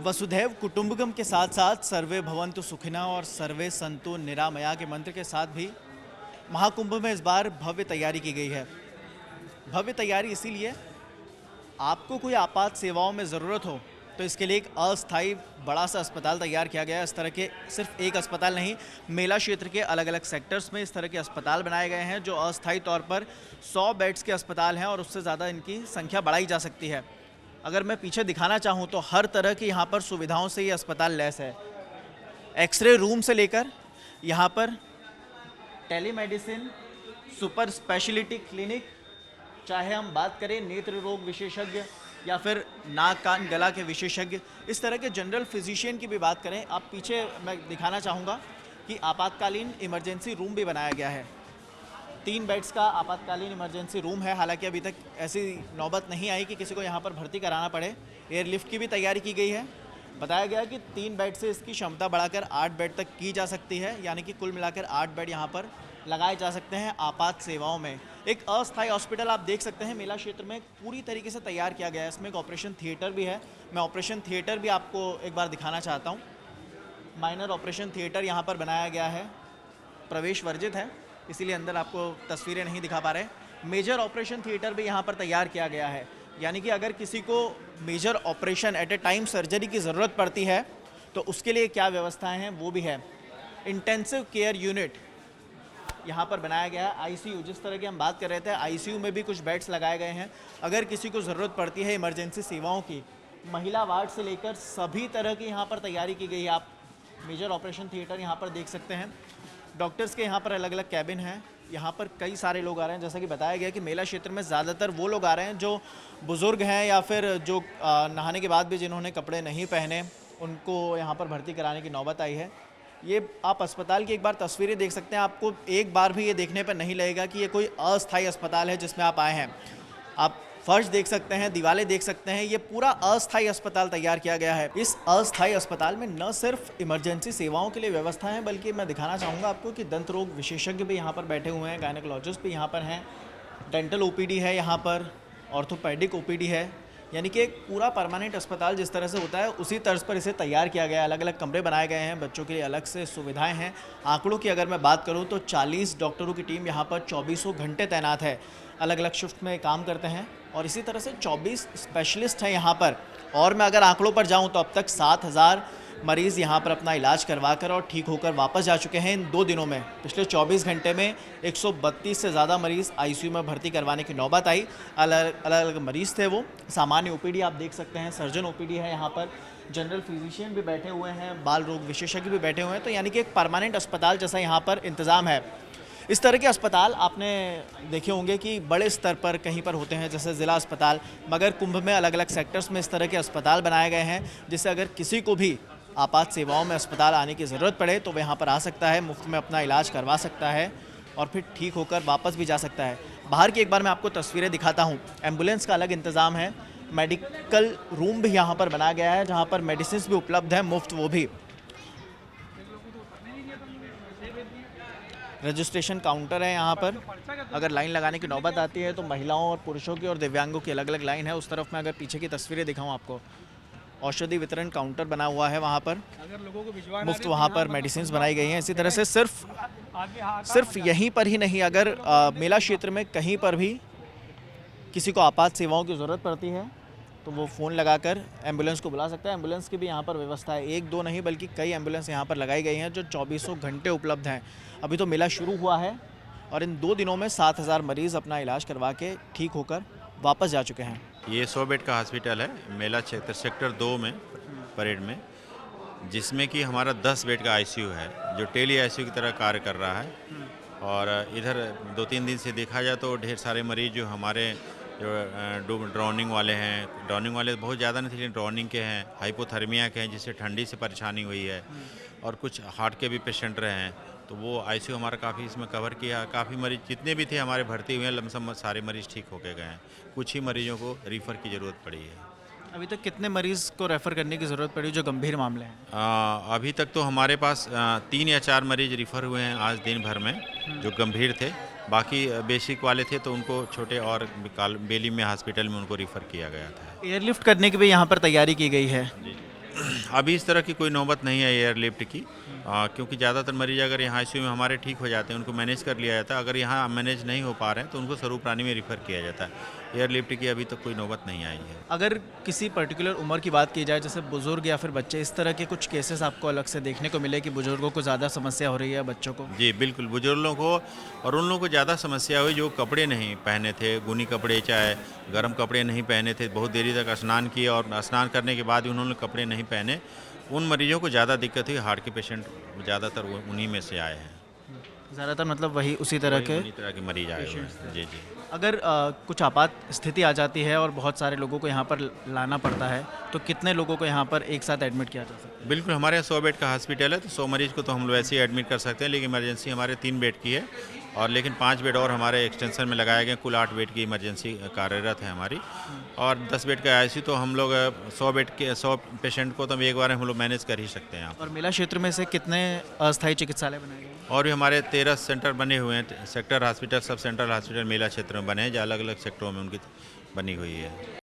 वसुधैव कुटुंबकम के साथ साथ सर्वे भवन्तु सुखिनः और सर्वे सन्तु निरामया के मंत्र के साथ भी महाकुंभ में इस बार भव्य तैयारी की गई है। भव्य तैयारी इसीलिए, आपको कोई आपात सेवाओं में ज़रूरत हो तो इसके लिए एक अस्थायी बड़ा सा अस्पताल तैयार किया गया है। इस तरह के सिर्फ एक अस्पताल नहीं, मेला क्षेत्र के अलग अलग सेक्टर्स में इस तरह के अस्पताल बनाए गए हैं जो अस्थायी तौर पर 100 बेड्स के अस्पताल हैं और उससे ज़्यादा इनकी संख्या बढ़ाई जा सकती है। अगर मैं पीछे दिखाना चाहूँ तो हर तरह की यहाँ पर सुविधाओं से ये अस्पताल लैस है। एक्सरे रूम से लेकर यहाँ पर टेलीमेडिसिन, सुपर स्पेशलिटी क्लिनिक, चाहे हम बात करें नेत्र रोग विशेषज्ञ या फिर नाक कान गला के विशेषज्ञ, इस तरह के जनरल फिजिशियन की भी बात करें। आप पीछे मैं दिखाना चाहूँगा कि आपातकालीन इमरजेंसी रूम भी बनाया गया है। 3 बेड्स का आपातकालीन इमरजेंसी रूम है। हालांकि अभी तक ऐसी नौबत नहीं आई कि किसी को यहाँ पर भर्ती कराना पड़े। एयरलिफ्ट की भी तैयारी की गई है। बताया गया कि 3 बेड से इसकी क्षमता बढ़ाकर 8 बेड तक की जा सकती है, यानी कि कुल मिलाकर 8 बेड यहाँ पर लगाए जा सकते हैं आपात सेवाओं में। एक अस्थायी हॉस्पिटल आप देख सकते हैं मेला क्षेत्र में पूरी तरीके से तैयार किया गया है। इसमें एक ऑपरेशन थिएटर भी है। मैं ऑपरेशन थिएटर भी आपको एक बार दिखाना चाहता हूँ। माइनर ऑपरेशन थिएटर यहाँ पर बनाया गया है। प्रवेश वर्जित है, इसीलिए अंदर आपको तस्वीरें नहीं दिखा पा रहे। मेजर ऑपरेशन थिएटर भी यहाँ पर तैयार किया गया है, यानी कि अगर किसी को major operation at a time surgery की ज़रूरत पड़ती है तो उसके लिए क्या व्यवस्थाएं हैं वो भी है। इंटेंसिव केयर यूनिट यहाँ पर बनाया गया है। आईसीयू, जिस तरह की हम बात कर रहे थे, आईसीयू में भी कुछ बेड्स लगाए गए हैं। अगर किसी को ज़रूरत पड़ती है इमरजेंसी सेवाओं की, महिला वार्ड से लेकर सभी तरह की यहाँ पर तैयारी की गई है। आप मेजर ऑपरेशन थिएटर यहाँ पर देख सकते हैं। डॉक्टर्स के यहाँ पर अलग अलग कैबिन हैं। यहाँ पर कई सारे लोग आ रहे हैं। जैसा कि बताया गया कि मेला क्षेत्र में ज़्यादातर वो लोग आ रहे हैं जो बुज़ुर्ग हैं या फिर जो नहाने के बाद भी जिन्होंने कपड़े नहीं पहने, उनको यहाँ पर भर्ती कराने की नौबत आई है। ये आप अस्पताल की एक बार तस्वीरें देख सकते हैं। आपको एक बार भी ये देखने पर नहीं लगेगा कि ये कोई अस्थायी अस्पताल है जिसमें आप आए हैं। आप फर्श देख सकते हैं, दीवारें देख सकते हैं। ये पूरा अस्थायी अस्पताल तैयार किया गया है। इस अस्थायी अस्पताल में न सिर्फ इमरजेंसी सेवाओं के लिए व्यवस्था है, बल्कि मैं दिखाना चाहूँगा आपको कि दंत रोग विशेषज्ञ भी यहाँ पर बैठे हुए हैं, गायनेकोलॉजिस्ट भी यहाँ पर हैं, डेंटल ओपीडी है यहाँ पर, ऑर्थोपेडिक ओपीडी है। यानी कि एक पूरा परमानेंट अस्पताल जिस तरह से होता है उसी तर्ज पर इसे तैयार किया गया है। अलग अलग कमरे बनाए गए हैं, बच्चों के लिए अलग से सुविधाएं हैं। आंकड़ों की अगर मैं बात करूं तो 40 डॉक्टरों की टीम यहाँ पर 24 घंटे तैनात है, अलग अलग शिफ्ट में काम करते हैं। और इसी तरह से 24 स्पेशलिस्ट हैं यहाँ पर। और मैं अगर आंकड़ों पर जाऊँ तो अब तक 7000 मरीज़ यहाँ पर अपना इलाज करवाकर और ठीक होकर वापस जा चुके हैं इन 2 दिनों में। पिछले 24 घंटे में 132 से ज़्यादा मरीज़ आईसीयू में भर्ती करवाने की नौबत आई। अलग अलग मरीज़ थे वो। सामान्य ओपीडी आप देख सकते हैं, सर्जन ओपीडी है यहाँ पर, जनरल फिजिशियन भी बैठे हुए हैं, बाल रोग विशेषज्ञ भी बैठे हुए हैं। तो यानी कि एक परमानेंट अस्पताल जैसा यहाँ पर इंतज़ाम है। इस तरह के अस्पताल आपने देखे होंगे कि बड़े स्तर पर कहीं पर होते हैं, जैसे ज़िला अस्पताल, मगर कुंभ में अलग अलग सेक्टर्स में इस तरह के अस्पताल बनाए गए हैं जिससे अगर किसी को भी आपात सेवाओं में अस्पताल आने की ज़रूरत पड़े तो वह यहाँ पर आ सकता है, मुफ्त में अपना इलाज करवा सकता है और फिर ठीक होकर वापस भी जा सकता है। बाहर की एक बार मैं आपको तस्वीरें दिखाता हूँ। एम्बुलेंस का अलग इंतज़ाम है। मेडिकल रूम भी यहाँ पर बनाया गया है जहाँ पर मेडिसिन भी उपलब्ध है, मुफ्त वो भी। रजिस्ट्रेशन काउंटर है यहाँ पर। अगर लाइन लगाने की नौबत आती है तो महिलाओं और पुरुषों की और दिव्यांगों की अलग अलग लाइन है। उस तरफ मैं अगर पीछे की तस्वीरें दिखाऊं आपको, औषधि वितरण काउंटर बना हुआ है वहाँ पर, मुफ्त वहाँ पर मेडिसिन बनाई गई हैं। इसी तरह से सिर्फ यहीं पर ही नहीं, अगर मेला क्षेत्र में कहीं पर भी किसी को आपात सेवाओं की ज़रूरत पड़ती है तो वो फ़ोन लगाकर एम्बुलेंस को बुला सकता है। एम्बुलेंस की भी यहाँ पर व्यवस्था है। 1-2 नहीं बल्कि कई एम्बुलेंस यहाँ पर लगाई गई हैं जो 24 घंटे उपलब्ध हैं। अभी तो मेला शुरू हुआ है और इन 2 दिनों में 7000 मरीज़ अपना इलाज करवा के ठीक होकर वापस जा चुके हैं। ये 100 बेड का हॉस्पिटल है मेला क्षेत्र सेक्टर 2 में, परेड में, जिसमें कि हमारा 10 बेड का आईसीयू है जो टेली आईसीयू की तरह कार्य कर रहा है। और इधर 2-3 दिन से देखा जाए तो ढेर सारे मरीज जो हमारे जो ड्राउनिंग वाले हैं, ड्राउनिंग वाले बहुत ज़्यादा नहीं लेकिन ड्राउनिंग के हैं, हाइपोथर्मिया के हैं जिससे ठंडी से परेशानी हुई है, और कुछ हार्ट के भी पेशेंट रहे हैं। तो वो आईसीयू हमारा काफ़ी इसमें कवर किया। काफ़ी मरीज जितने भी थे हमारे भर्ती हुए हैं, लमसम सारे मरीज ठीक होके गए हैं। कुछ ही मरीजों को रिफ़र की ज़रूरत पड़ी है। अभी तक कितने मरीज़ को रेफ़र करने की ज़रूरत पड़ी जो गंभीर मामले हैं? अभी तक तो हमारे पास 3 या 4 मरीज रिफ़र हुए हैं आज दिन भर में जो गंभीर थे। बाकी बेसिक वाले थे तो उनको छोटे और बेली में हॉस्पिटल में उनको रिफ़र किया गया था। एयरलिफ्ट करने की भी यहाँ पर तैयारी की गई है। अभी इस तरह की कोई नौबत नहीं है एयरलिफ्ट की, क्योंकि ज़्यादातर मरीज अगर यहाँ आईसीयू में हमारे ठीक हो जाते हैं, उनको मैनेज कर लिया जाता है। अगर यहाँ मैनेज नहीं हो पा रहे हैं तो उनको स्वरूप रानी में रिफ़र किया जाता है। एयरलिफ्ट की अभी तक कोई नौबत नहीं आई है। अगर किसी पर्टिकुलर उम्र की बात की जाए, जैसे बुजुर्ग या फिर बच्चे, इस तरह के कुछ केसेस आपको अलग से देखने को मिले कि बुजुर्गों को ज़्यादा समस्या हो रही है, बच्चों को? जी, बिल्कुल, बुजुर्गों को और उन लोगों को ज़्यादा समस्या हुई जो कपड़े नहीं पहने थे, ऊनी कपड़े चाहे गर्म कपड़े नहीं पहने थे, बहुत देरी तक स्नान किए और स्नान करने के बाद भी उन्होंने कपड़े नहीं पहने, उन मरीजों को ज़्यादा दिक्कत हुई। हार्ट के पेशेंट ज़्यादातर वो उन्हीं में से आए हैं। ज़्यादातर मतलब वही उसी तरह के। उन्हीं तरह के मरीज आए हुए हैं। जी, जी। अगर कुछ आपात स्थिति आ जाती है और बहुत सारे लोगों को यहाँ पर लाना पड़ता है, तो कितने लोगों को यहाँ पर एक साथ एडमिट किया जा सकता है? बिल्कुल, हमारे यहाँ 100 बेड का हॉस्पिटल है, तो 100 मरीज़ को तो हम लोग ऐसे ही एडमिट कर सकते हैं, लेकिन इमरजेंसी हमारे 3 बेड की है और लेकिन 5 बेड और हमारे एक्सटेंशन में लगाए गए। कुल 8 बेड की इमरजेंसी कार्यरत है हमारी और 10 बेड का आईसीयू। तो हम लोग 100 बेड के 100 पेशेंट को तो एक बार हम लोग मैनेज कर ही सकते हैं यहाँ पर। और मेला क्षेत्र में से कितने अस्थायी चिकित्सालय बनाए गए हैं? और भी हमारे 13 सेंटर बने हुए हैं। सेक्टर हॉस्पिटल, सब सेंट्रल हॉस्पिटल मेला क्षेत्र में बने हैं, जो अलग अलग सेक्टरों में उनकी बनी हुई है।